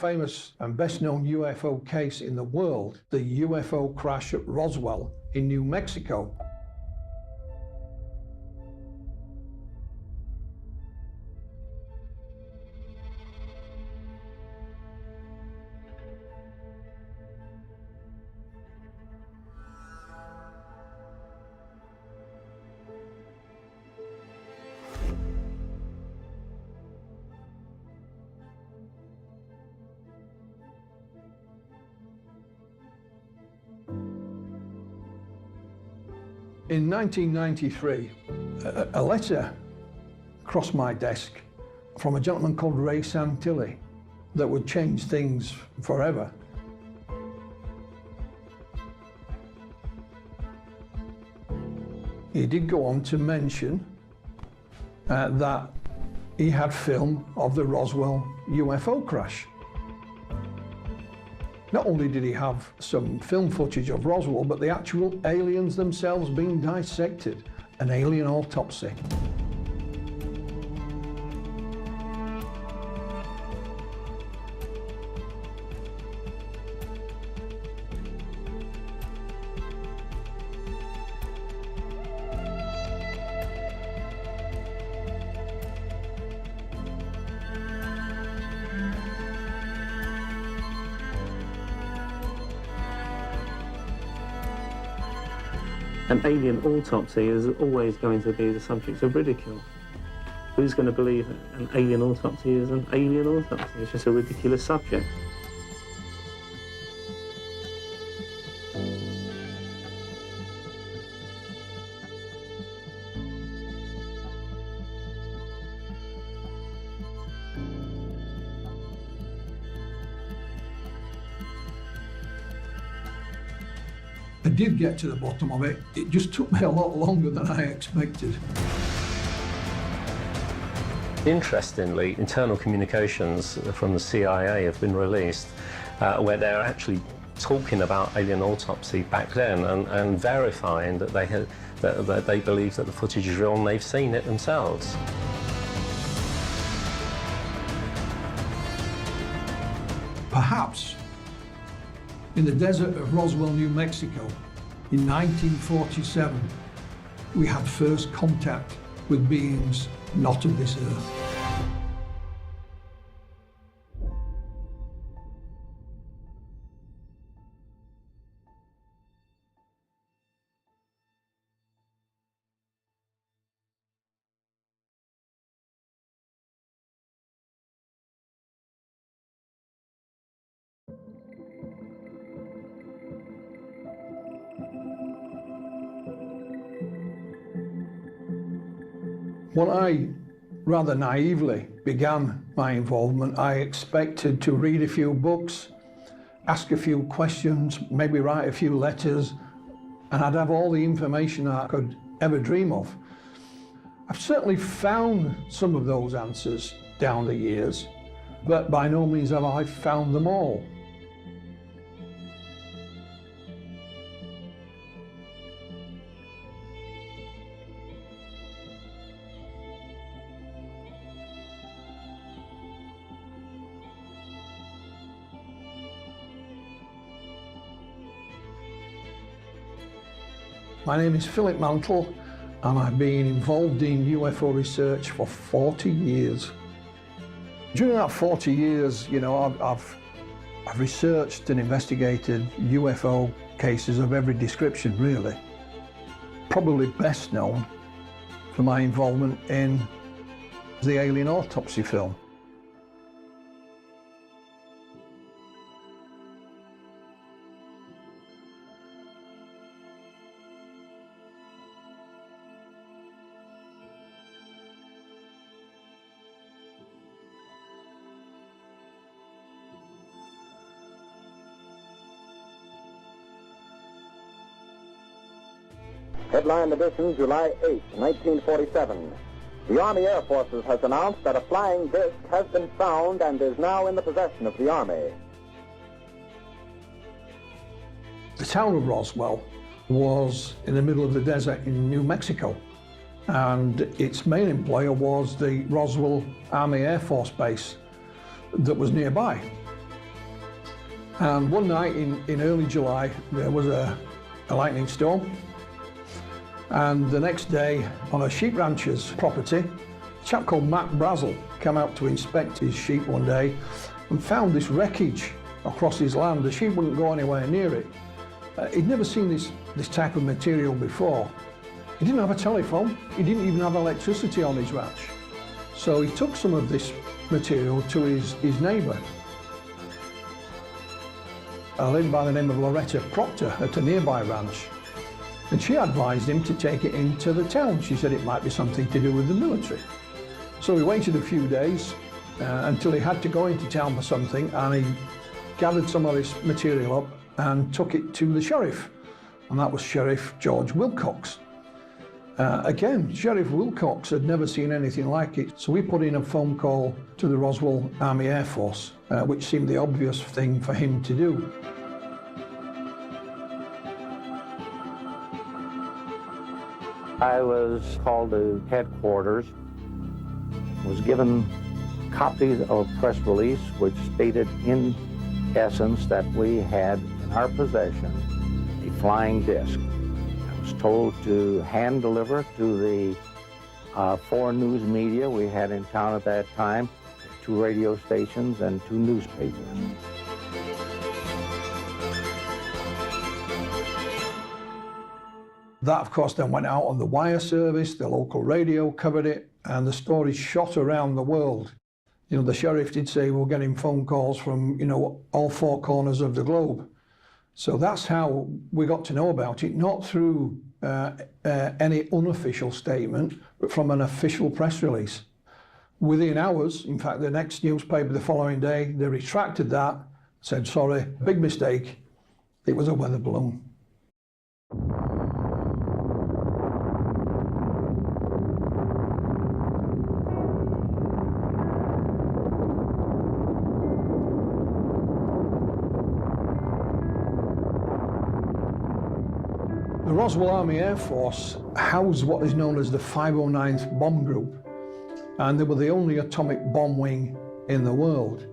famous and best-known UFO case in the world, the UFO crash at Roswell in New Mexico. In 1993, a letter crossed my desk from a gentleman called Ray Santilli that would change things forever. He did go on to mention that he had film of the Roswell UFO crash. Not only did he have some film footage of Roswell, but the actual aliens themselves being dissected, an alien autopsy. An alien autopsy is always going to be the subject of ridicule. Who's going to believe that an alien autopsy is an alien autopsy? It's just a ridiculous subject. I did get to the bottom of it. It just took me a lot longer than I expected. Interestingly, internal communications from the CIA have been released where they're actually talking about alien autopsy back then and verifying that they believe that the footage is real and they've seen it themselves. Perhaps in the desert of Roswell, New Mexico, in 1947, we had first contact with beings not of this earth. When I rather naively began my involvement, I expected to read a few books, ask a few questions, maybe write a few letters, and I'd have all the information I could ever dream of. I've certainly found some of those answers down the years, but by no means have I found them all. My name is Philip Mantle, and I've been involved in UFO research for 40 years. During that 40 years, you know, I've researched and investigated UFO cases of every description, really. Probably best known for my involvement in the alien autopsy film. Headline edition, July 8, 1947. The Army Air Forces has announced that a flying disc has been found and is now in the possession of the Army. The town of Roswell was in the middle of the desert in New Mexico, and its main employer was the Roswell Army Air Force Base that was nearby. And one night in early July, there was a lightning storm. And the next day, on a sheep rancher's property, a chap called Matt Brazel came out to inspect his sheep one day and found this wreckage across his land. The sheep wouldn't go anywhere near it. He'd never seen this type of material before. He didn't have a telephone. He didn't even have electricity on his ranch. So he took some of this material to his neighbour, a lady by the name of Loretta Proctor at a nearby ranch. And she advised him to take it into the town. She said it might be something to do with the military. So he waited a few days until he had to go into town for something, and he gathered some of this material up and took it to the sheriff. And that was Sheriff George Wilcox. Again, Sheriff Wilcox had never seen anything like it, so we put in a phone call to the Roswell Army Air Force, which seemed the obvious thing for him to do. I was called to headquarters, was given copies of a press release which stated in essence that we had in our possession a flying disc. I was told to hand deliver to the 4 news media we had in town at that time, 2 radio stations and 2 newspapers. That, of course, then went out on the wire service, the local radio covered it, and the story shot around the world. You know, the sheriff did say we're getting phone calls from, you know, all 4 corners of the globe. So that's how we got to know about it, not through any unofficial statement, but from an official press release. Within hours, in fact, the next newspaper the following day, they retracted that, said, sorry, big mistake, it was a weather balloon. The Roswell Army Air Force housed what is known as the 509th Bomb Group, and they were the only atomic bomb wing in the world.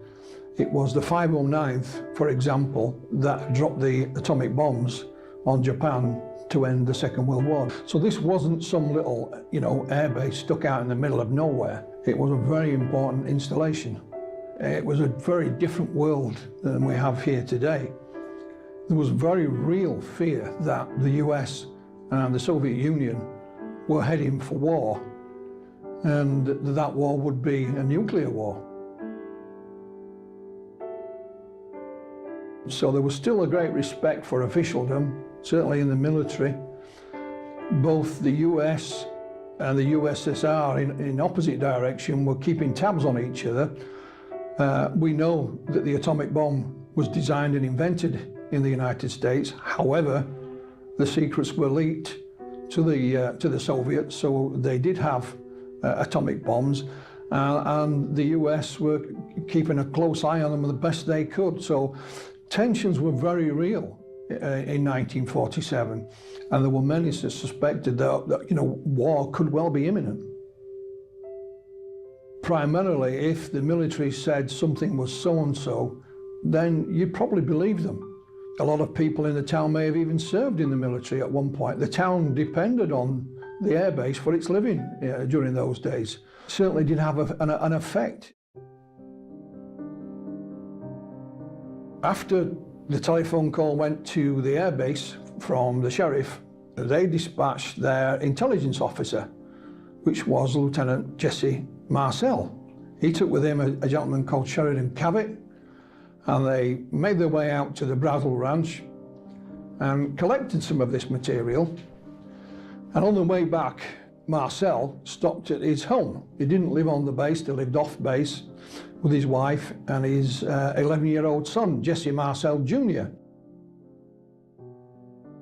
It was the 509th, for example, that dropped the atomic bombs on Japan to end the Second World War. So this wasn't some little, you know, airbase stuck out in the middle of nowhere. It was a very important installation. It was a very different world than we have here today. There was very real fear that the US and the Soviet Union were heading for war, and that war would be a nuclear war. So there was still a great respect for officialdom, certainly in the military. Both the US and the USSR in opposite direction were keeping tabs on each other. We know that the atomic bomb was designed and invented in the United States. However, the secrets were leaked to the Soviets, so they did have atomic bombs, and the US were keeping a close eye on them the best they could. So tensions were very real in 1947, and there were many that suspected that you know, war could well be imminent. Primarily, if the military said something was so-and-so, then you'd probably believe them. A lot of people in the town may have even served in the military at one point. The town depended on the airbase for its living during those days. Certainly did have an effect. After the telephone call went to the airbase from the sheriff, they dispatched their intelligence officer, which was Lieutenant Jesse Marcel. He took with him a gentleman called Sheridan Cavett, and they made their way out to the Brazel Ranch and collected some of this material. And on the way back, Marcel stopped at his home. He didn't live on the base, he lived off base with his wife and his 11-year-old son, Jesse Marcel Jr.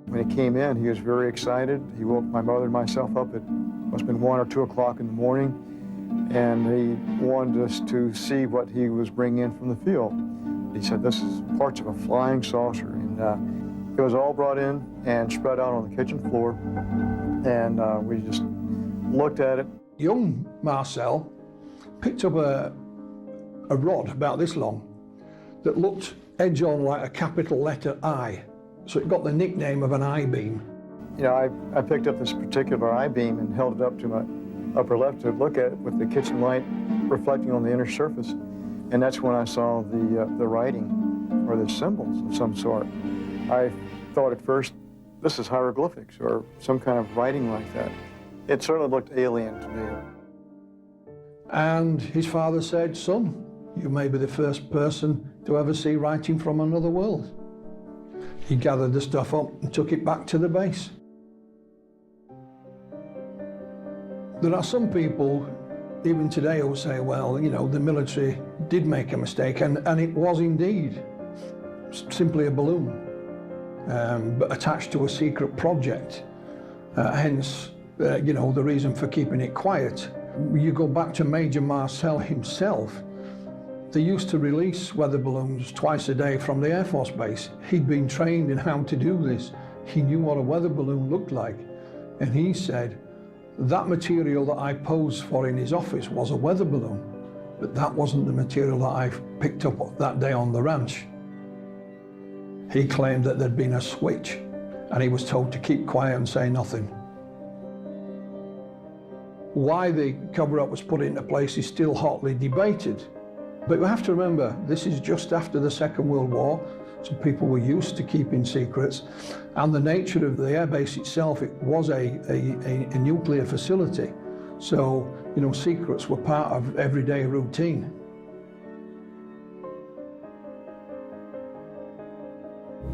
When he came in, he was very excited. He woke my mother and myself up at must have been 1 or 2 o'clock in the morning, and he wanted us to see what he was bringing in from the field. He said, this is parts of a flying saucer. And it was all brought in and spread out on the kitchen floor. And we just looked at it. Young Marcel picked up a rod about this long, that looked edge-on like a capital letter I. So it got the nickname of an I-beam. You know, I picked up this particular I-beam and held it up to my upper left to look at it with the kitchen light reflecting on the inner surface. And that's when I saw the writing or the symbols of some sort. I thought at first, this is hieroglyphics or some kind of writing like that. It certainly looked alien to me. And his father said, son, you may be the first person to ever see writing from another world. He gathered the stuff up and took it back to the base. There are some people, even today, who say, well, you know, the military did make a mistake, and it was indeed simply a balloon, but attached to a secret project. Hence, you know, the reason for keeping it quiet. You go back to Major Marcel himself. They used to release weather balloons twice a day from the Air Force Base. He'd been trained in how to do this. He knew what a weather balloon looked like. And he said, that material that I posed for in his office was a weather balloon, but that wasn't the material that I picked up that day on the ranch. He claimed that there'd been a switch, and he was told to keep quiet and say nothing. Why the cover-up was put into place is still hotly debated. But we have to remember, this is just after the Second World War, so people were used to keeping secrets. And the nature of the airbase itself, it was a nuclear facility. So, you know, secrets were part of everyday routine.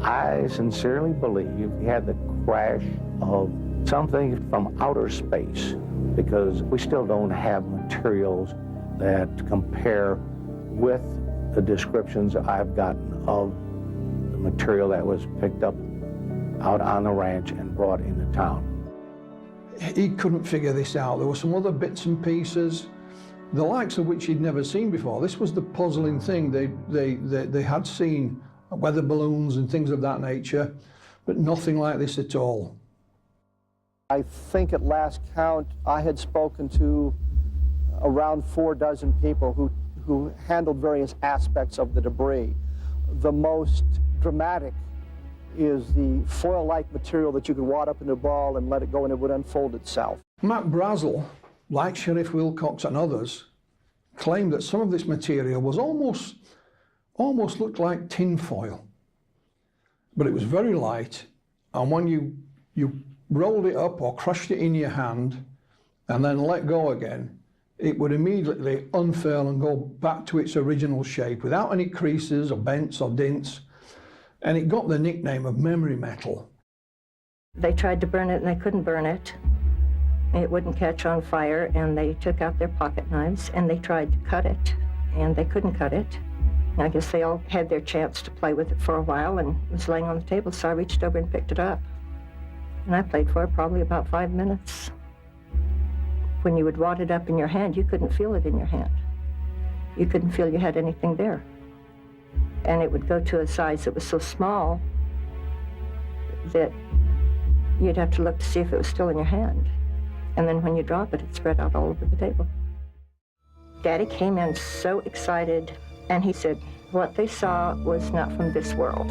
I sincerely believe we had the crash of something from outer space, because we still don't have materials that compare with the descriptions I've gotten of the material that was picked up out on the ranch and brought into town. He couldn't figure this out. There were some other bits and pieces, the likes of which he'd never seen before. This was the puzzling thing. They had seen weather balloons and things of that nature, but nothing like this at all. I think at last count, I had spoken to around 4 dozen people who handled various aspects of the debris. The most dramatic is the foil-like material that you could wad up in a ball and let it go and it would unfold itself. Matt Brazel, like Sheriff Wilcox and others, claimed that some of this material was almost looked like tin foil. But it was very light, and when you rolled it up or crushed it in your hand and then let go again, it would immediately unfurl and go back to its original shape without any creases or bends or dints. And it got the nickname of memory metal. They tried to burn it and they couldn't burn it. It wouldn't catch on fire, and they took out their pocket knives and they tried to cut it and they couldn't cut it. I guess they all had their chance to play with it for a while, and it was laying on the table, so I reached over and picked it up. And I played for it probably about 5 minutes. When you would wad it up in your hand, you couldn't feel it in your hand. You couldn't feel you had anything there. And it would go to a size that was so small that you'd have to look to see if it was still in your hand. And then when you drop it, it spread out all over the table. Daddy came in so excited, and he said what they saw was not from this world.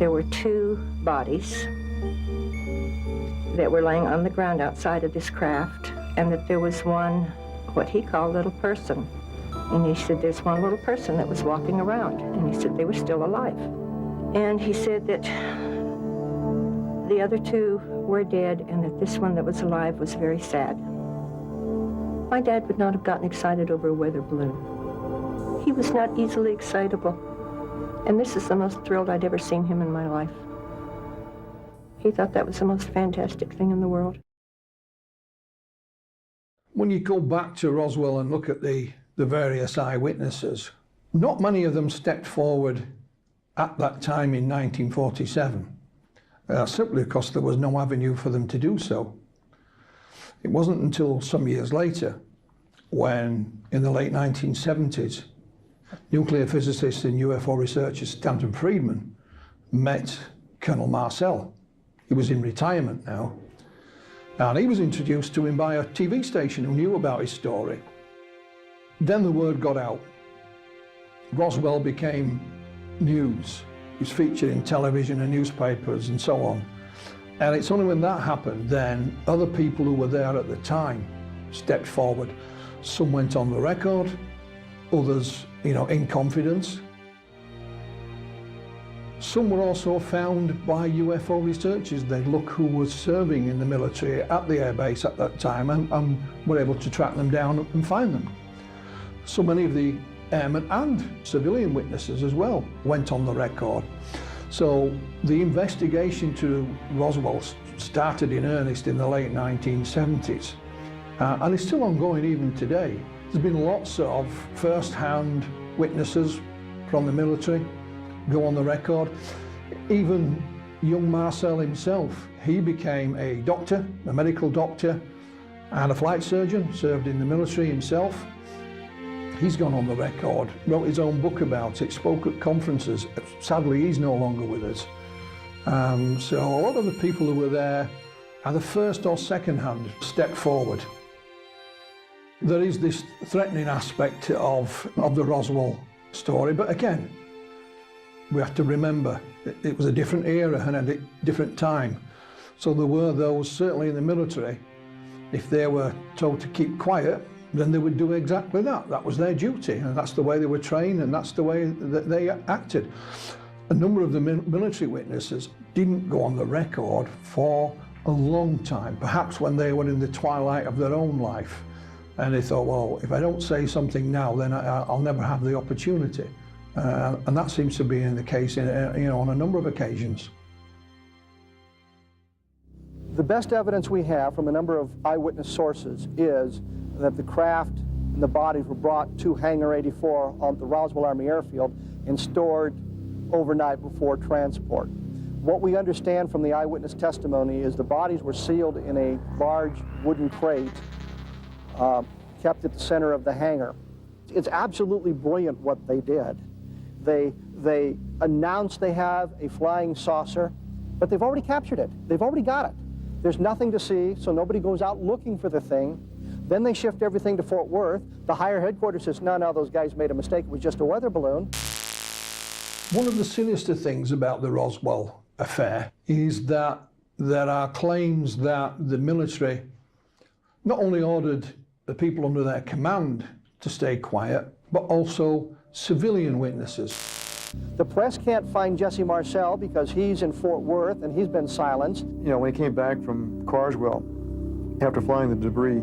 There were 2 bodies that were laying on the ground outside of this craft, and that there was one, what he called little person. And he said there's one little person that was walking around, and he said they were still alive. And he said that the other 2 were dead, and that this one that was alive was very sad. My dad would not have gotten excited over a weather balloon. He was not easily excitable, and this is the most thrilled I'd ever seen him in my life. He thought that was the most fantastic thing in the world. When you go back to Roswell and look at the various eyewitnesses, not many of them stepped forward at that time in 1947, simply because there was no avenue for them to do so. It wasn't until some years later, when in the late 1970s, nuclear physicist and UFO researcher Stanton Friedman met Colonel Marcel. He was in retirement now, and he was introduced to him by a TV station who knew about his story. Then the word got out. Roswell became news. He was featured in television and newspapers and so on. And it's only when that happened then other people who were there at the time stepped forward. Some went on the record, others, in confidence. Some were also found by UFO researchers. They'd look who was serving in the military at the airbase at that time and were able to track them down and find them. So many of the airmen and civilian witnesses as well went on the record. So the investigation to Roswell started in earnest in the late 1970s and it's still ongoing even today. There's been lots of first-hand witnesses from the military go on the record. Even young Marcel himself, he became a doctor, a medical doctor and a flight surgeon, served in the military himself. He's gone on the record, wrote his own book about it, spoke at conferences. Sadly, he's no longer with us. So a lot of the people who were there, either first or second hand, stepped forward. There is this threatening aspect of the Roswell story, but again, we have to remember it was a different era and a different time. So there were those, certainly in the military, if they were told to keep quiet, then they would do exactly that. That was their duty, and that's the way they were trained, and that's the way that they acted. A number of the military witnesses didn't go on the record for a long time, perhaps when they were in the twilight of their own life. And they thought, well, if I don't say something now, then I'll never have the opportunity. And that seems to be the case on a number of occasions. The best evidence we have from a number of eyewitness sources is that the craft and the bodies were brought to Hangar 84 on the Roswell Army Airfield and stored overnight before transport. What we understand from the eyewitness testimony is the bodies were sealed in a large wooden crate kept at the center of the hangar. It's absolutely brilliant what they did. They announced they have a flying saucer, but they've already captured it. They've already got it. There's nothing to see, so nobody goes out looking for the thing. Then they shift everything to Fort Worth. The higher headquarters says, no, those guys made a mistake. It was just a weather balloon. One of the sinister things about the Roswell affair is that there are claims that the military not only ordered the people under their command to stay quiet, but also civilian witnesses. The press can't find Jesse Marcel because he's in Fort Worth and he's been silenced. When he came back from Carswell, after flying the debris,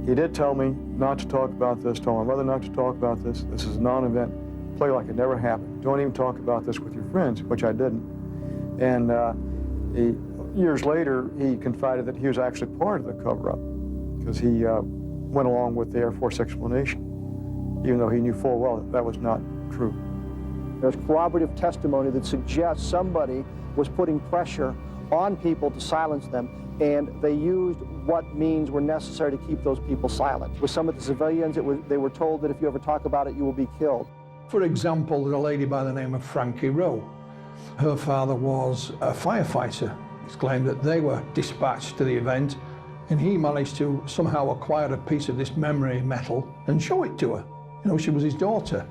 he did tell me not to talk about this, told my mother not to talk about this. This is a non-event. Play like it never happened. Don't even talk about this with your friends, which I didn't. And years later, he confided that he was actually part of the cover-up because he went along with the Air Force explanation, even though he knew full well that that was not true. There's corroborative testimony that suggests somebody was putting pressure on people to silence them, and they used what means were necessary to keep those people silent. With some of the civilians, they were told that if you ever talk about it, you will be killed. For example, there's a lady by the name of Frankie Rowe. Her father was a firefighter. It's claimed that they were dispatched to the event, and he managed to somehow acquire a piece of this memory metal and show it to her. She was his daughter.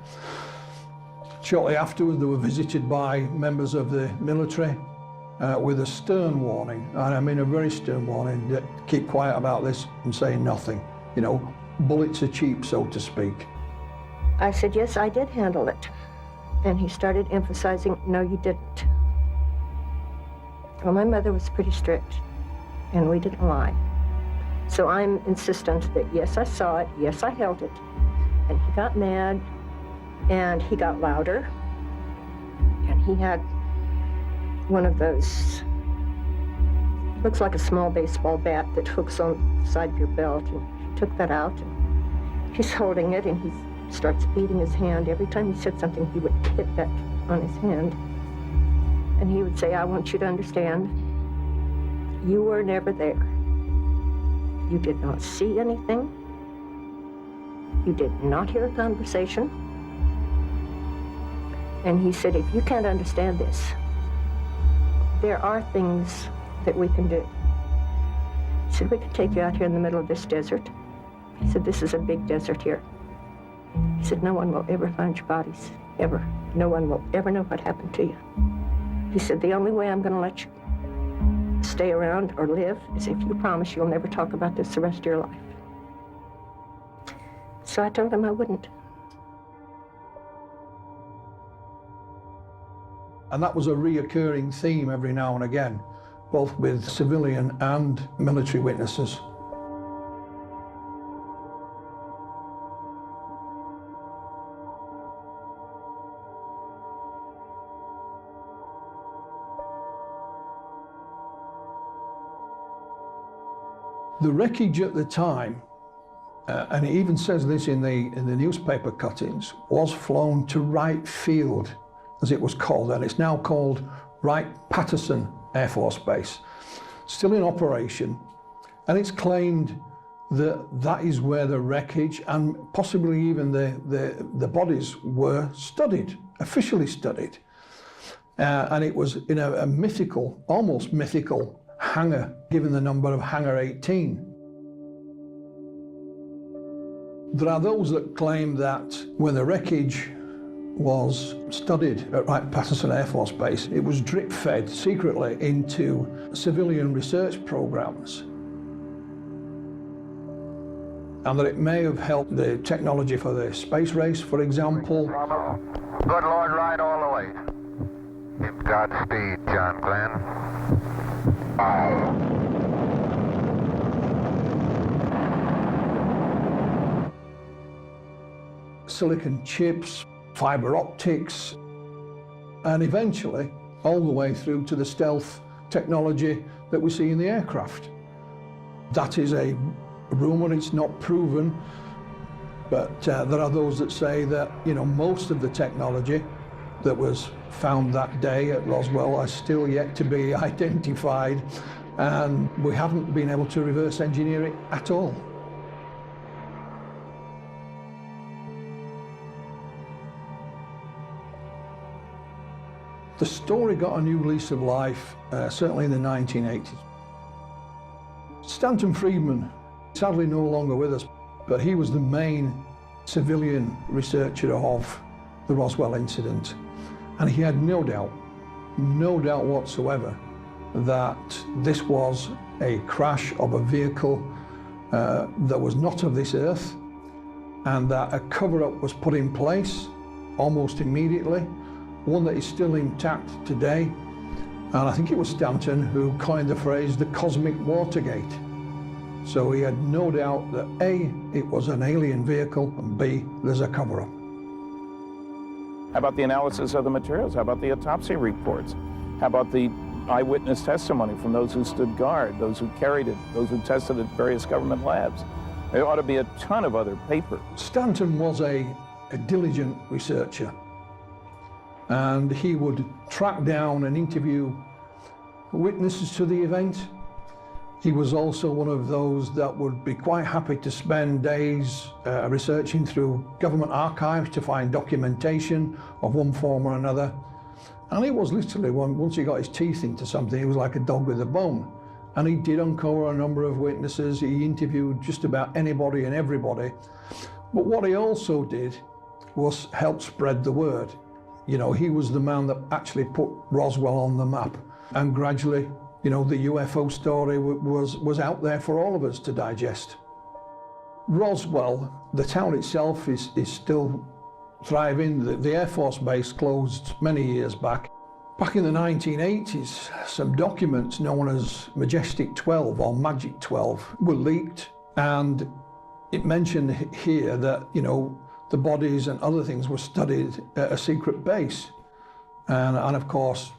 Shortly afterwards, they were visited by members of the military with a stern warning, and I mean a very stern warning, that keep quiet about this and say nothing. Bullets are cheap, so to speak. I said, yes, I did handle it. And he started emphasizing, no, you didn't. Well, my mother was pretty strict, and we didn't lie. So I'm insistent that, yes, I saw it, yes, I held it. And he got mad, and he got louder, and he had one of those, looks like a small baseball bat that hooks on the side of your belt, and he took that out, and he's holding it, and he starts beating his hand. Every time he said something, he would hit that on his hand, and he would say, I want you to understand, you were never there. You did not see anything. You did not hear a conversation. And he said, if you can't understand this, there are things that we can do. He said, we could take you out here in the middle of this desert. He said, this is a big desert here. He said, no one will ever find your bodies. ever. No one will ever know what happened to you. He said, the only way I'm going to let you stay around or live is if you promise you'll never talk about this the rest of your life. So I told him I wouldn't. And that was a reoccurring theme every now and again, both with civilian and military witnesses. The wreckage at the time, and it even says this in the newspaper cuttings, was flown to Wright Field, as it was called, and it's now called Wright-Patterson Air Force Base, still in operation, and it's claimed that that is where the wreckage and possibly even the bodies were studied, officially studied, and it was in a mythical, almost mythical hangar, given the number of Hangar 18. There are those that claim that when the wreckage was studied at Wright-Patterson Air Force Base, it was drip-fed secretly into civilian research programs, and that it may have helped the technology for the space race, for example. Good Lord, ride all the way. In Godspeed, John Glenn. Silicon chips, fiber optics, and eventually all the way through to the stealth technology that we see in the aircraft. That is a rumor, it's not proven, but there are those that say that, you know, most of the technology that was found that day at Roswell are still yet to be identified, and we haven't been able to reverse engineer it at all. The story got a new lease of life, certainly in the 1980s. Stanton Friedman, sadly no longer with us, but he was the main civilian researcher of the Roswell incident. And he had no doubt whatsoever that this was a crash of a vehicle that was not of this earth, and that a cover-up was put in place almost immediately, one that is still intact today. And I think it was Stanton who coined the phrase the cosmic Watergate. So he had no doubt that A, it was an alien vehicle, and B, there's a cover-up. How about the analysis of the materials? How about the autopsy reports? How about the eyewitness testimony from those who stood guard, those who carried it, those who tested at various government labs? There ought to be a ton of other paper. Stanton was a diligent researcher, and he would track down and interview witnesses to the event. He was also one of those that would be quite happy to spend days researching through government archives to find documentation of one form or another. And he was literally, once he got his teeth into something, he was like a dog with a bone. And he did uncover a number of witnesses. He interviewed just about anybody and everybody. But what he also did was help spread the word. You know, he was the man that actually put Roswell on the map. And gradually, you know, the UFO story was out there for all of us to digest. Roswell, the town itself, is still thriving. The Air Force Base closed many years back. Back in the 1980s, some documents known as Majestic 12 or Magic 12 were leaked, and it mentioned here that, you know, the bodies and other things were studied at a secret base. And of course,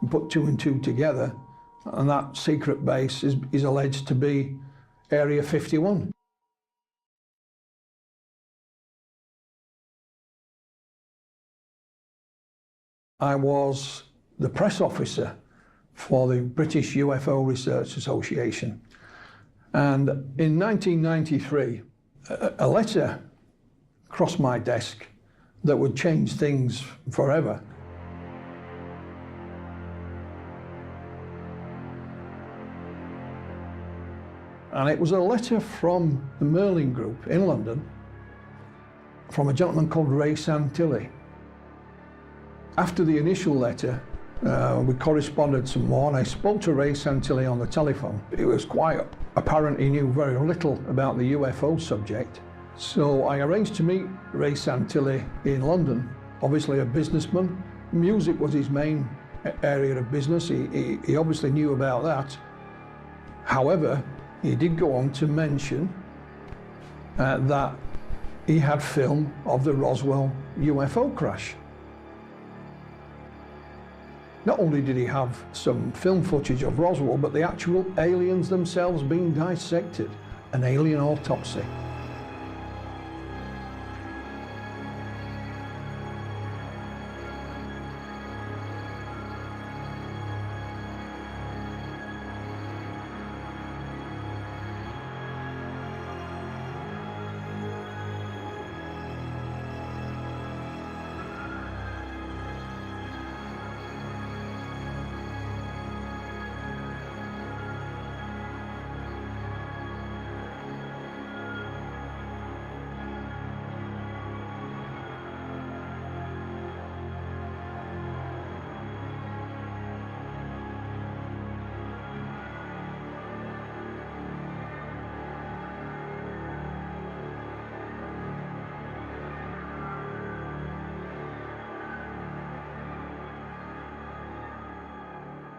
put two and two together, and that secret base is alleged to be Area 51. I was the press officer for the British UFO Research Association. And in 1993, a letter crossed my desk that would change things forever. And it was a letter from the Merlin Group in London, from a gentleman called Ray Santilli. After the initial letter, we corresponded some more, and I spoke to Ray Santilli on the telephone. It was quite apparent he knew very little about the UFO subject. So I arranged to meet Ray Santilli in London, obviously a businessman. Music was his main area of business. He obviously knew about that. However, he did go on to mention that he had film of the Roswell UFO crash. Not only did he have some film footage of Roswell, but the actual aliens themselves being dissected, an alien autopsy.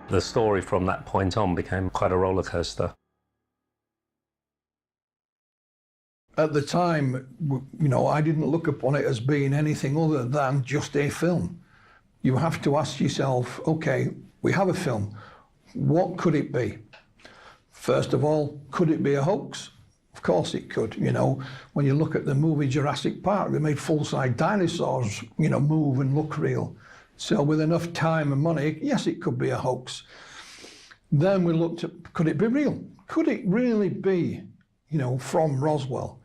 The story from that point on became quite a roller coaster. At the time, you know, I didn't look upon it as being anything other than just a film. You have to ask yourself, okay, we have a film. What could it be? First of all, could it be a hoax? Of course it could. You know, when you look at the movie Jurassic Park, they made full-size dinosaurs, you know, move and look real. So with enough time and money, yes, it could be a hoax. Then we looked at, could it be real? Could it really be, you know, from Roswell?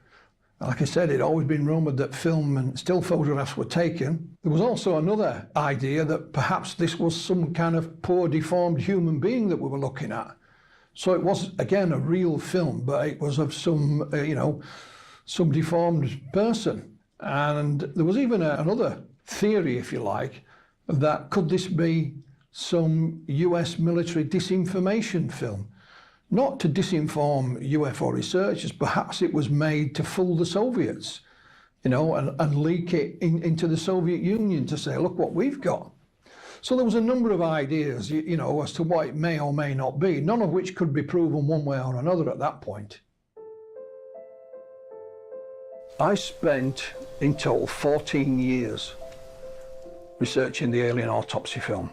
Like I said, it'd always been rumoured that film and still photographs were taken. There was also another idea that perhaps this was some kind of poor, deformed human being that we were looking at. So it was, again, a real film, but it was of some, you know, some deformed person. And there was even another theory, if you like, that could this be some US military disinformation film? Not to disinform UFO researchers, perhaps it was made to fool the Soviets, you know, and leak it into the Soviet Union to say, look what we've got. So there was a number of ideas, you know, as to what it may or may not be, none of which could be proven one way or another at that point. I spent in total 14 years researching the alien autopsy film.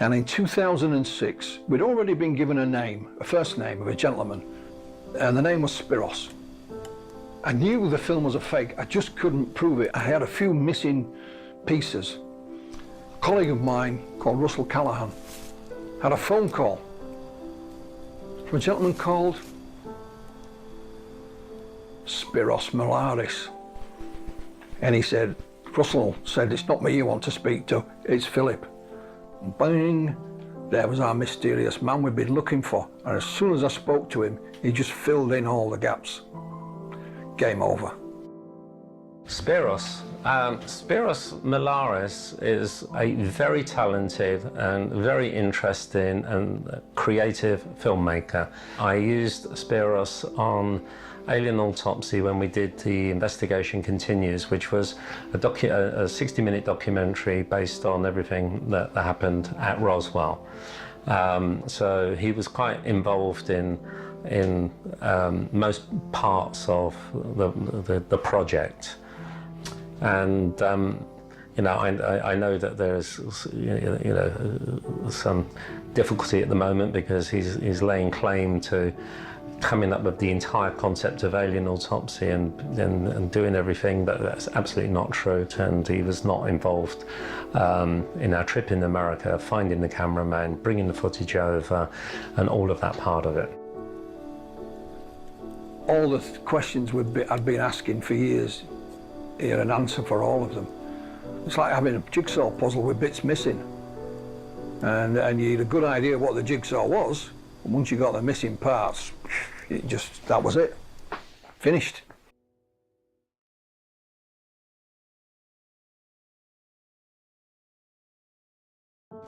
And in 2006, we'd already been given a name, a first name of a gentleman, and the name was Spiros. I knew the film was a fake, I just couldn't prove it. I had a few missing pieces. A colleague of mine called Russell Callahan had a phone call from a gentleman called Spiros Malaris. And he said, Russell said, it's not me you want to speak to, it's Philip. Bang, there was our mysterious man we'd been looking for. And as soon as I spoke to him, he just filled in all the gaps. Game over. Spiros Malaris is a very talented and very interesting and creative filmmaker. I used Spiros on Alien Autopsy when we did the Investigation Continues, which was a 60-minute documentary based on everything that happened at Roswell. So he was quite involved in most parts of the project. And you know, I know that there's some difficulty at the moment because he's laying claim to coming up with the entire concept of alien autopsy and doing everything, but that's absolutely not true. And he was not involved in our trip in America, finding the cameraman, bringing the footage over, and all of that part of it. All the questions I'd been asking for years, he had an answer for all of them. It's like having a jigsaw puzzle with bits missing. And you had a good idea what the jigsaw was, and once you got the missing parts, that was it. Finished.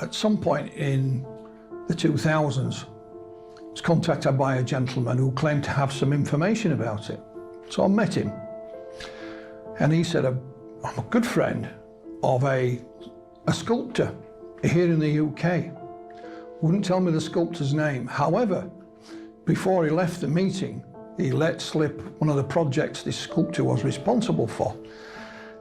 At some point in the 2000s, I was contacted by a gentleman who claimed to have some information about it. So I met him, and he said, I'm a good friend of a sculptor here in the UK. Wouldn't tell me the sculptor's name. However, before he left the meeting, he let slip one of the projects this sculptor was responsible for.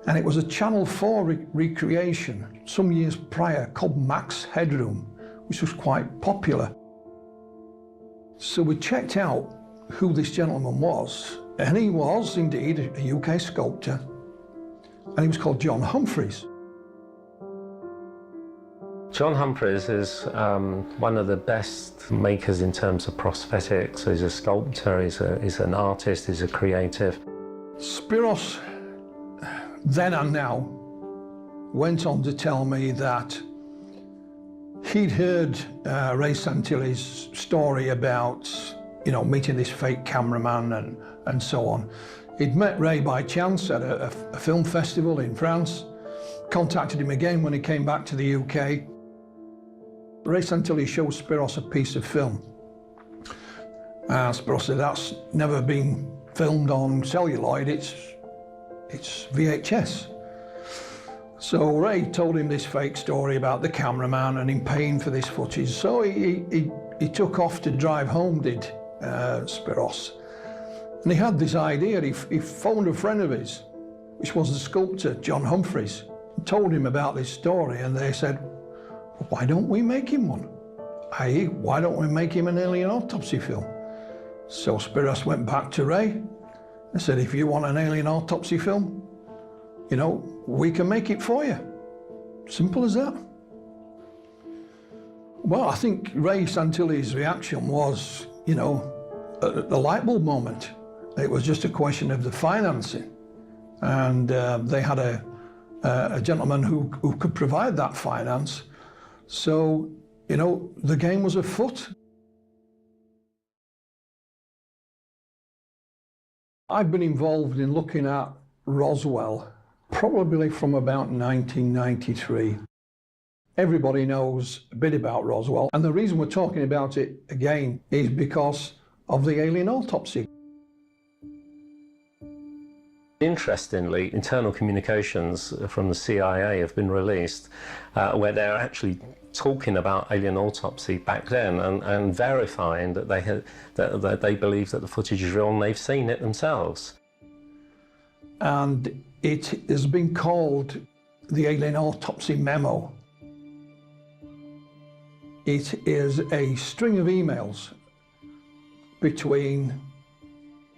And it was a Channel 4 recreation some years prior called Max Headroom, which was quite popular. So we checked out who this gentleman was, and he was indeed a UK sculptor, and he was called John Humphreys. John Humphreys is one of the best makers in terms of prosthetics. He's a sculptor, he's an artist, he's a creative. Spiros, then and now, went on to tell me that he'd heard Ray Santilli's story about, meeting this fake cameraman and so on. He'd met Ray by chance at a film festival in France, contacted him again when he came back to the UK. Ray Santilli showed Spiros a piece of film. Spiros said, that's never been filmed on celluloid, it's VHS. So Ray told him this fake story about the cameraman and him paying for this footage. So he took off to drive home, did Spiros. And he had this idea. He phoned a friend of his, which was the sculptor, John Humphreys, and told him about this story. And they said, well, why don't we make him one? i.e., why don't we make him an alien autopsy film? So Spiros went back to Ray and said, if you want an alien autopsy film, we can make it for you. Simple as that. Well, I think Ray Santilli's reaction was, the light bulb moment. It was just a question of the financing. And they had a gentleman who could provide that finance. So, the game was afoot. I've been involved in looking at Roswell probably from about 1993. Everybody knows a bit about Roswell, and the reason we're talking about it again is because of the alien autopsy. Interestingly, internal communications from the CIA have been released where they're actually talking about alien autopsy back then and verifying that they believe that the footage is real and they've seen it themselves. And it has been called the alien autopsy memo. It is a string of emails between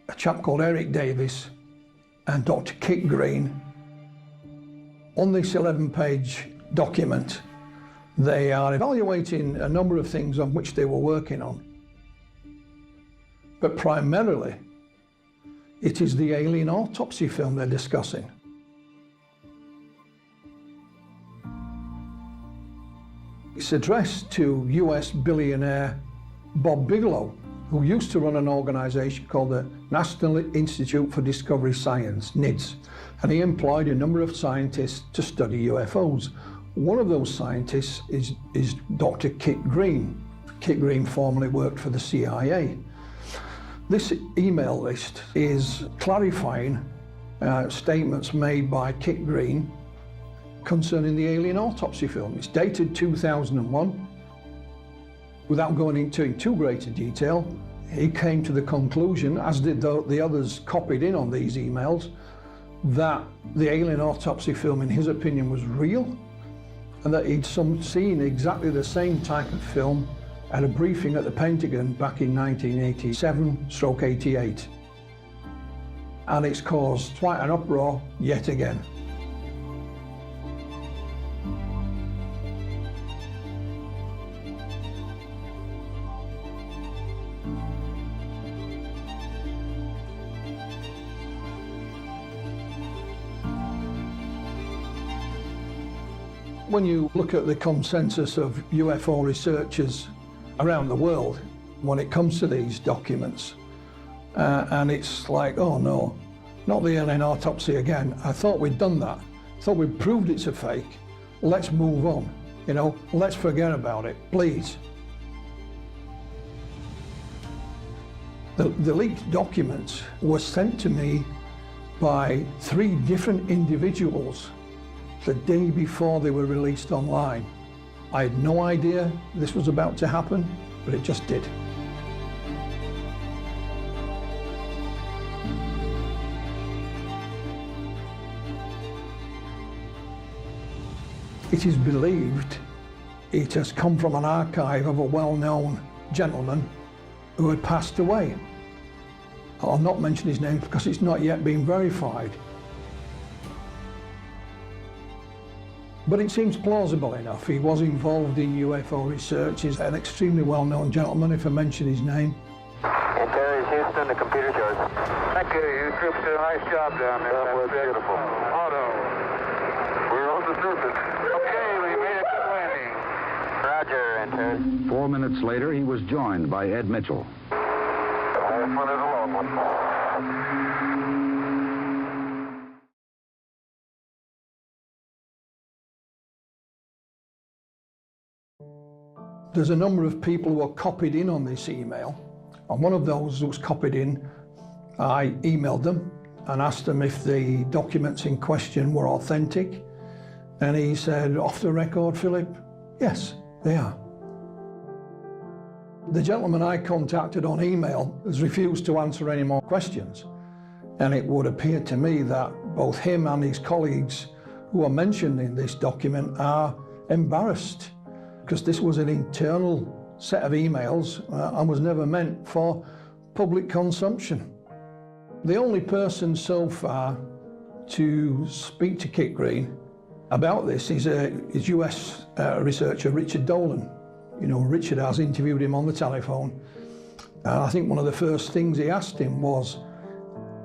a chap called Eric Davis and Dr. Kit Green. On this 11-page document, they are evaluating a number of things on which they were working on. But primarily, it is the alien autopsy film they're discussing. It's addressed to US billionaire Bob Bigelow, who used to run an organization called the National Institute for Discovery Science, NIDS, and he employed a number of scientists to study UFOs. One of those scientists is Dr. Kit Green. Kit Green formerly worked for the CIA. This email list is clarifying statements made by Kit Green concerning the alien autopsy film. It's dated 2001. Without going into too great a detail, he came to the conclusion, as did the others copied in on these emails, that the alien autopsy film, in his opinion, was real, and that he'd seen exactly the same type of film at a briefing at the Pentagon back in 1987/88. And it's caused quite an uproar yet again. When you look at the consensus of UFO researchers around the world when it comes to these documents, and it's like, oh no, not the alien autopsy again. I thought we'd done that. I thought we'd proved it's a fake. Let's move on. You know, let's forget about it, please. The leaked documents were sent to me by 3 different individuals the day before they were released online. I had no idea this was about to happen, but it just did. It is believed it has come from an archive of a well-known gentleman who had passed away. I'll not mention his name because it's not yet been verified. But it seems plausible enough. He was involved in UFO research. He's an extremely well-known gentleman, if I mention his name. And Terry Houston, the computer's yours. Thank you. You troops did a nice job down there. That was beautiful. Auto. We're on the surface. Okay, we made a good landing. Roger, and Terry. 4 minutes later, he was joined by Ed Mitchell. This one is a long one. There's a number of people who are copied in on this email, and one of those who was copied in, I emailed them and asked them if the documents in question were authentic, and he said, off the record, Philip, yes, they are. The gentleman I contacted on email has refused to answer any more questions, and it would appear to me that both him and his colleagues who are mentioned in this document are embarrassed, because this was an internal set of emails and was never meant for public consumption. The only person so far to speak to Kit Green about this is US researcher Richard Dolan. You know, Richard has interviewed him on the telephone. And I think one of the first things he asked him was,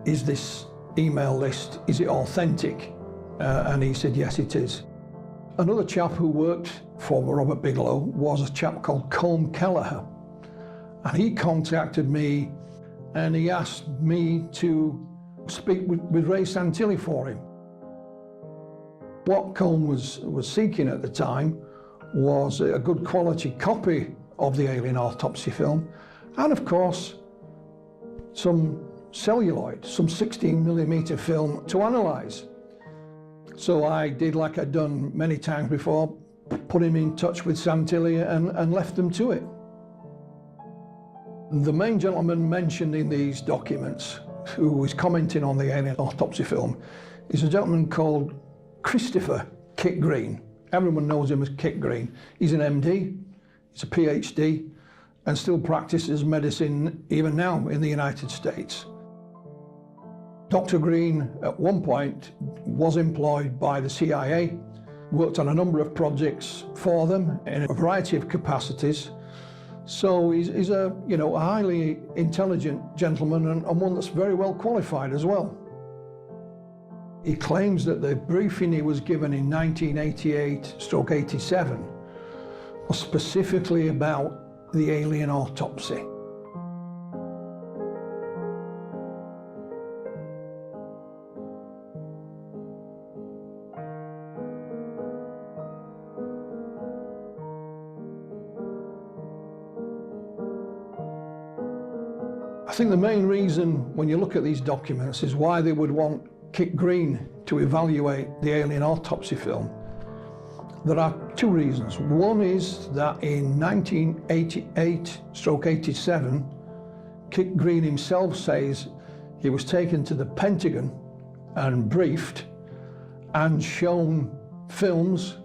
is this email list, is it authentic? And he said, yes, it is. Another chap who worked for Robert Bigelow was a chap called Colm Kelleher. And he contacted me and he asked me to speak with Ray Santilli for him. What Colm was seeking at the time was a good quality copy of the alien autopsy film, and of course some celluloid, some 16mm film to analyse. So I did like I'd done many times before, put him in touch with Santilli and left them to it. The main gentleman mentioned in these documents who was commenting on the alien autopsy film is a gentleman called Christopher Kit Green. Everyone knows him as Kit Green. He's an MD, he's a PhD, and still practices medicine even now in the United States. Dr. Green, at one point, was employed by the CIA, worked on a number of projects for them in a variety of capacities. So he's a highly intelligent gentleman and one that's very well qualified as well. He claims that the briefing he was given in 1988/87 was specifically about the alien autopsy. I think the main reason when you look at these documents is why they would want Kit Green to evaluate the alien autopsy film. There are 2 reasons. One is that in 1988/87, Kit Green himself says he was taken to the Pentagon and briefed and shown films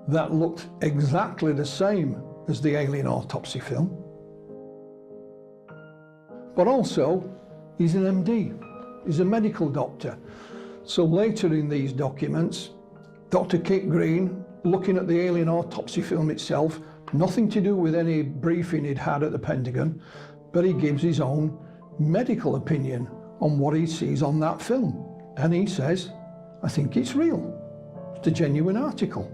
that looked exactly the same as the alien autopsy film. But also, he's an MD, he's a medical doctor. So later in these documents, Dr. Kit Green, looking at the alien autopsy film itself, nothing to do with any briefing he'd had at the Pentagon, but he gives his own medical opinion on what he sees on that film. And he says, I think it's real. It's a genuine article.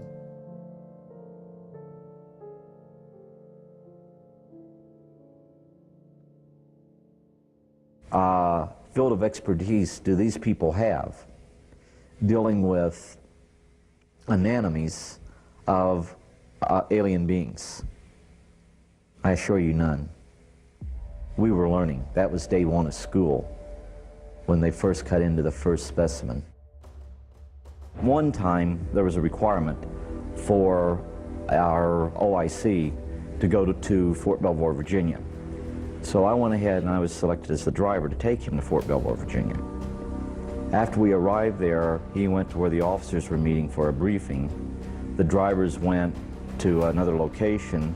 Field of expertise do these people have dealing with anatomies of alien beings? I assure you none. We were learning. That was day one of school when they first cut into the first specimen. One time there was a requirement for our OIC to go to Fort Belvoir, Virginia. So I went ahead and I was selected as the driver to take him to Fort Belvoir, Virginia. After we arrived there, he went to where the officers were meeting for a briefing. The drivers went to another location.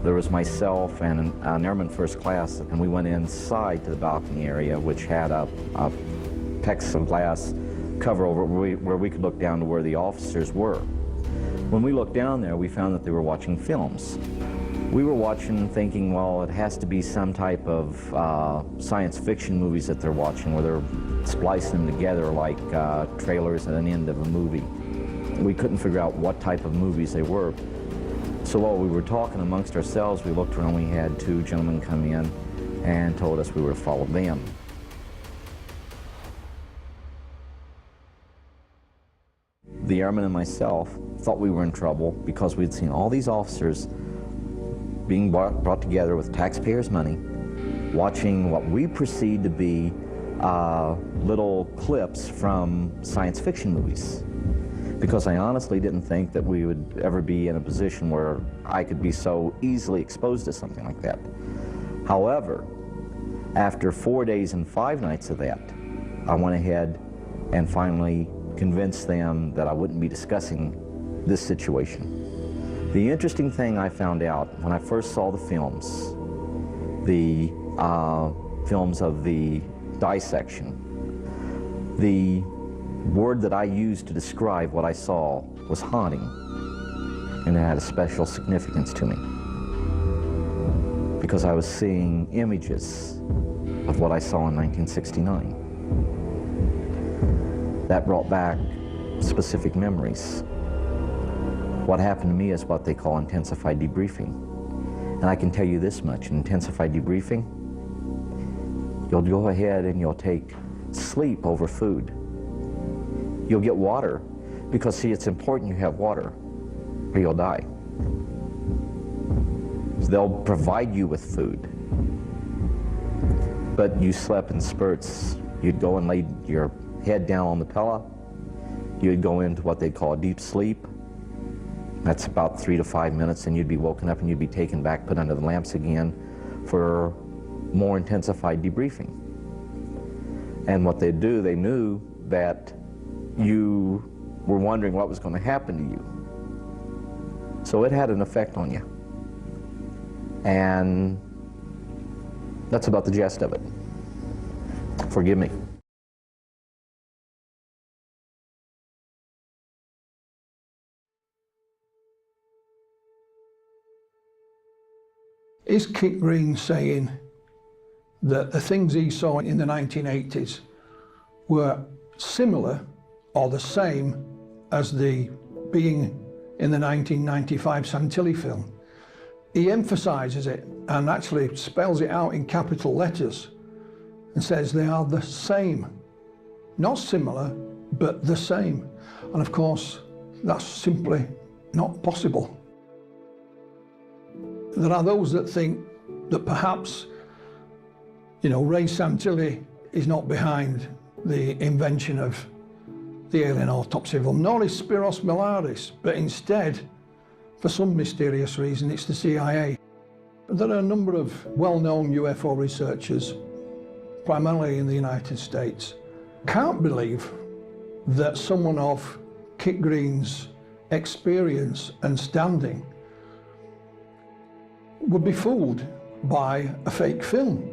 There was myself and an airman first class, and we went inside to the balcony area, which had a plexiglass cover over where we could look down to where the officers were. When we looked down there, we found that they were watching films. We were watching thinking, well, it has to be some type of science fiction movies that they're watching, where they're splicing them together like trailers at an end of a movie. We couldn't figure out what type of movies they were. So while we were talking amongst ourselves, we looked around, we had two gentlemen come in and told us we were to follow them. The airman and myself thought we were in trouble because we'd seen all these officers being brought together with taxpayers' money, watching what we perceived to be little clips from science fiction movies. Because I honestly didn't think that we would ever be in a position where I could be so easily exposed to something like that. However, after 4 days and 5 nights of that, I went ahead and finally convinced them that I wouldn't be discussing this situation. The interesting thing I found out when I first saw the films of the dissection, the word that I used to describe what I saw was haunting, and it had a special significance to me because I was seeing images of what I saw in 1969. That brought back specific memories. What happened to me is what they call intensified debriefing. And I can tell you this much, in intensified debriefing, you'll go ahead and you'll take sleep over food. You'll get water, because see, it's important you have water, or you'll die. They'll provide you with food, but you slept in spurts. You'd go and lay your head down on the pillow. You'd go into what they call a deep sleep. That's about 3 to 5 minutes, and you'd be woken up and you'd be taken back, put under the lamps again for more intensified debriefing. And what they'd do, they knew that you were wondering what was going to happen to you. So it had an effect on you. And that's about the gist of it. Forgive me. Is Kit Green saying that the things he saw in the 1980s were similar or the same as the being in the 1995 Santilli film? He emphasizes it and actually spells it out in capital letters and says they are the same. Not similar, but the same. And of course, that's simply not possible. There are those that think that perhaps, Ray Santilli is not behind the invention of the alien autopsy film, nor is Spiros Milaris, but instead, for some mysterious reason, it's the CIA. There are a number of well-known UFO researchers, primarily in the United States, can't believe that someone of Kit Green's experience and standing would be fooled by a fake film.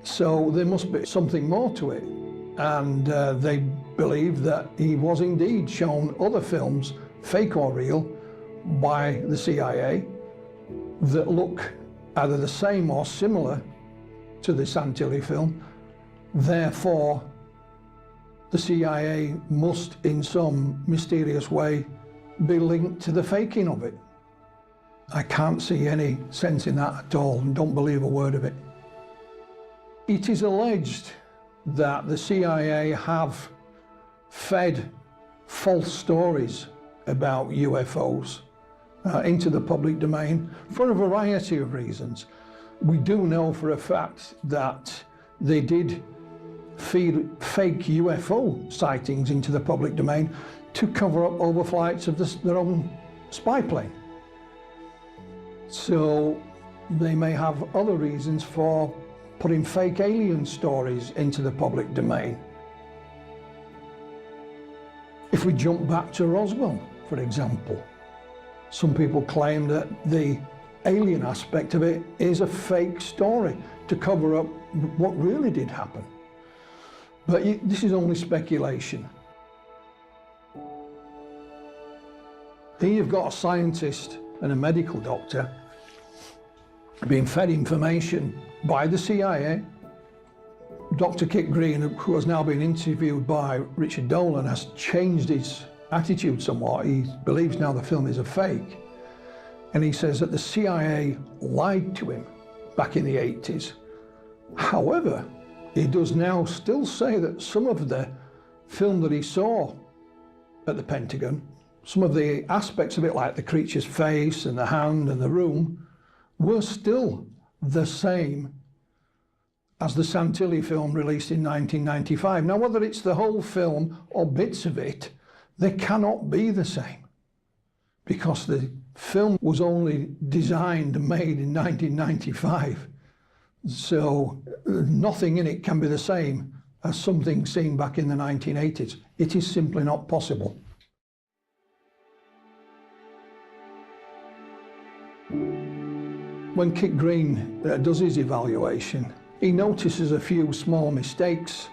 So there must be something more to it. And they believe that he was indeed shown other films, fake or real, by the CIA that look either the same or similar to the Santilli film. Therefore, the CIA must, in some mysterious way, be linked to the faking of it. I can't see any sense in that at all, and don't believe a word of it. It is alleged that the CIA have fed false stories about UFOs into the public domain for a variety of reasons. We do know for a fact that they did feed fake UFO sightings into the public domain to cover up overflights of their own spy plane. So they may have other reasons for putting fake alien stories into the public domain. If we jump back to Roswell, for example, some people claim that the alien aspect of it is a fake story to cover up what really did happen. But this is only speculation. Here you've got a scientist and a medical doctor being fed information by the CIA. Dr. Kit Green, who has now been interviewed by Richard Dolan, has changed his attitude somewhat. He believes now the film is a fake. And he says that the CIA lied to him back in the 80s. However, he does now still say that some of the film that he saw at the Pentagon, some of the aspects of it, like the creature's face and the hand and the room, were still the same as the Santilli film released in 1995. Now, whether it's the whole film or bits of it, they cannot be the same, because the film was only designed and made in 1995. So nothing in it can be the same as something seen back in the 1980s. It is simply not possible. When Kit Green does his evaluation, he notices a few small mistakes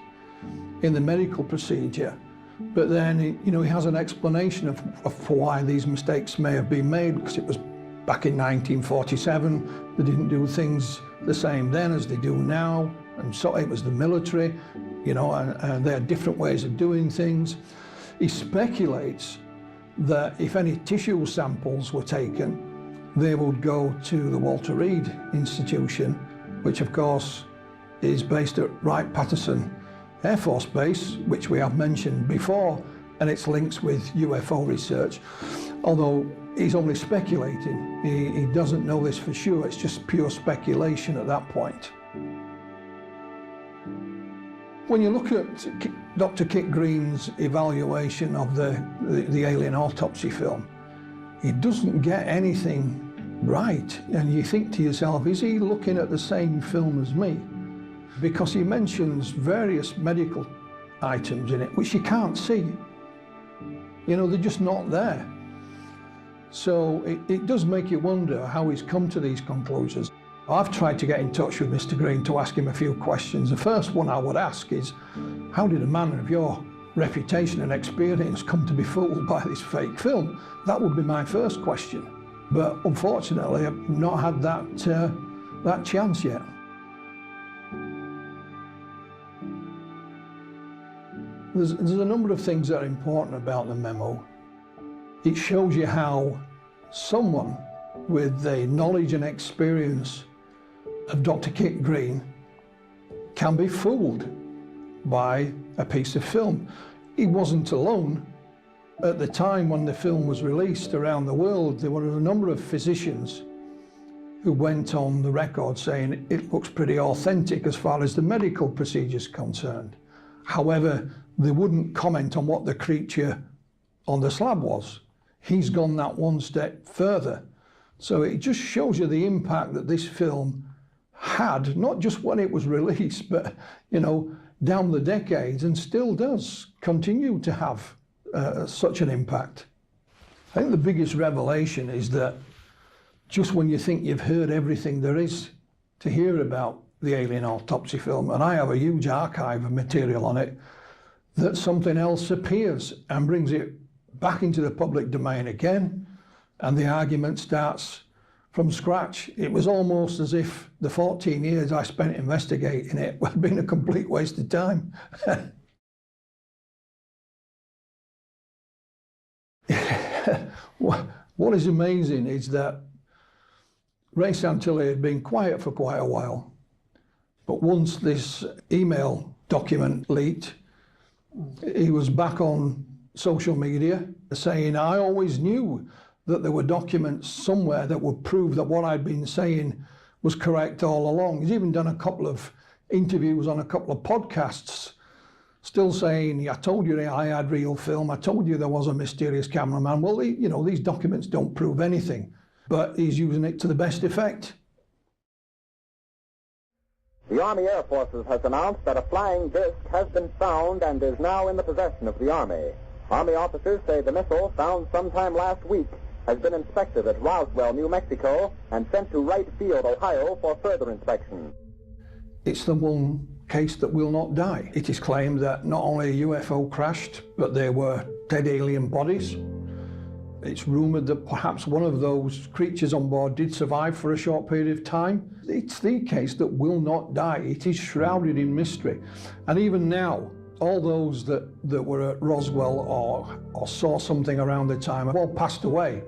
in the medical procedure, but then he has an explanation of why these mistakes may have been made, because it was back in 1947. They didn't do things the same then as they do now, and so it was the military, and they had different ways of doing things. He speculates that if any tissue samples were taken, they would go to the Walter Reed Institution, which of course is based at Wright-Patterson Air Force Base, which we have mentioned before, and its links with UFO research. Although he's only speculating, he doesn't know this for sure, it's just pure speculation at that point. When you look at Dr. Kit Green's evaluation of the alien autopsy film, he doesn't get anything right, and you think to yourself, is he looking at the same film as me? Because he mentions various medical items in it which you can't see. They're just not there. So it does make you wonder how he's come to these conclusions. I've tried to get in touch with Mr. Green to ask him a few questions. The first one I would ask is, how did a man of your reputation and experience come to be fooled by this fake film? That would be my first question. But unfortunately, I've not had that chance yet. There's a number of things that are important about the memo. It shows you how someone with the knowledge and experience of Dr. Kit Green can be fooled by a piece of film. He wasn't alone. At the time when the film was released around the world, there were a number of physicians who went on the record saying it looks pretty authentic as far as the medical procedure is concerned. However, they wouldn't comment on what the creature on the slab was. He's gone that one step further. So it just shows you the impact that this film had, not just when it was released, but down the decades, and still does continue to have such an impact. I think the biggest revelation is that just when you think you've heard everything there is to hear about the alien autopsy film, and I have a huge archive of material on it, that something else appears and brings it back into the public domain again, and the argument starts from scratch. It was almost as if the 14 years I spent investigating it had been a complete waste of time. What is amazing is that Ray Santilli had been quiet for quite a while, but once this email document leaked, he was back on social media. saying I always knew that there were documents somewhere that would prove that what I'd been saying was correct all along. He's even done a couple of interviews on a couple of podcasts, still saying, I told you I had real film, I told you there was a mysterious cameraman. Well, these documents don't prove anything, but he's using it to the best effect. The Army Air Forces has announced that a flying disc has been found and is now in the possession of the Army. Army officers say the missile, found sometime last week, has been inspected at Roswell, New Mexico, and sent to Wright Field, Ohio, for further inspection. It's the one case that will not die. It is claimed that not only a UFO crashed, but there were dead alien bodies. It's rumoured that perhaps one of those creatures on board did survive for a short period of time. It's the case that will not die. It is shrouded in mystery. And even now, all those that were at Roswell or saw something around the time have all passed away.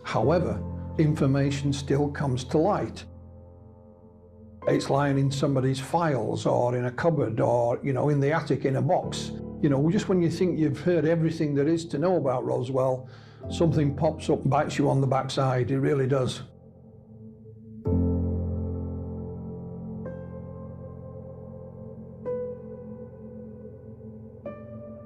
However, information still comes to light. It's lying in somebody's files or in a cupboard or, in the attic in a box. Just when you think you've heard everything there is to know about Roswell, something pops up and bites you on the backside. It really does.